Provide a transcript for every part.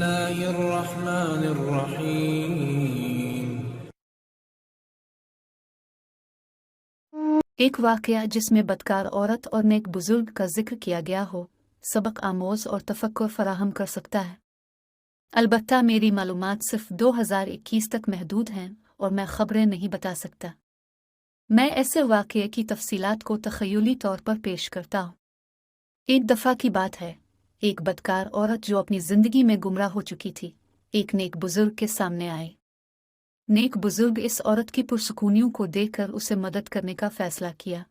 الله الرحمن الرحيم. एक वाक़या जिसमें बदकार औरत और नेक बुजुर्ग का जिक्र किया गया हो सबक आमोज़ और तफक्कुर फराहम कर सकता है। अलबत्ता मेरी मालूमात सिर्फ 2021 तक महदूद हैं और मैं ख़बरें नहीं बता सकता। मैं ऐसे वाक़ये की तफसीलात को तख़य्युली तौर पर पेश करता हूँ। एक दफ़ा की बात है, एक बदकार औरत जो अपनी ज़िंदगी में गुमराह हो चुकी थी, एक नेक बुजुर्ग के सामने आई। नेक बुजुर्ग इस औरत की पुरसुकूनियों को देखकर उसे मदद करने का फ़ैसला किया।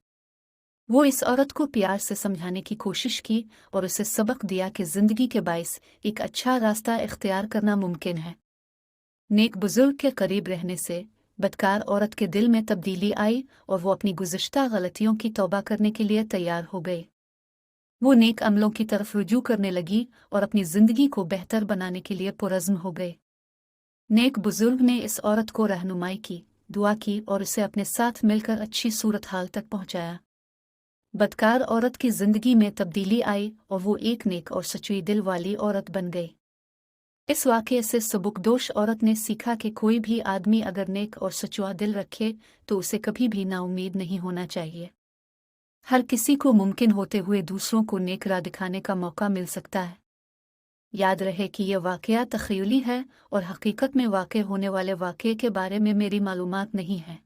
वो इस औरत को प्यार से समझाने की कोशिश की और उसे सबक दिया कि ज़िंदगी के बाइस एक अच्छा रास्ता इख्तियार करना मुमकिन है। नेक बुजुर्ग के करीब रहने से बदकार औरत के दिल में तब्दीली आई और वो अपनी गुज़िश्ता गलतियों की तौबा करने के लिए तैयार हो गई। वो नेक अमलों की तरफ रुजू करने लगी और अपनी ज़िंदगी को बेहतर बनाने के लिए पुरज़्म हो गई। नेक बुजुर्ग ने इस औरत को रहनुमाई की, दुआ की और उसे अपने साथ मिलकर अच्छी सूरत हाल तक पहुंचाया। बदकार औरत की ज़िंदगी में तब्दीली आई और वो एक नेक और सच्ची दिल वाली औरत बन गई। इस वाक़ये से सबुकदोश औरत ने सीखा कि कोई भी आदमी अगर नेक और सच्चा दिल रखे तो उसे कभी भी नाउम्मीद नहीं होना चाहिए। हर किसी को मुमकिन होते हुए दूसरों को नेक राह दिखाने का मौका मिल सकता है। याद रहे कि यह वाक़या तख़य्युली है और हकीकत में वाक़े होने वाले वाक़ये के बारे में मेरी मालूमात नहीं है।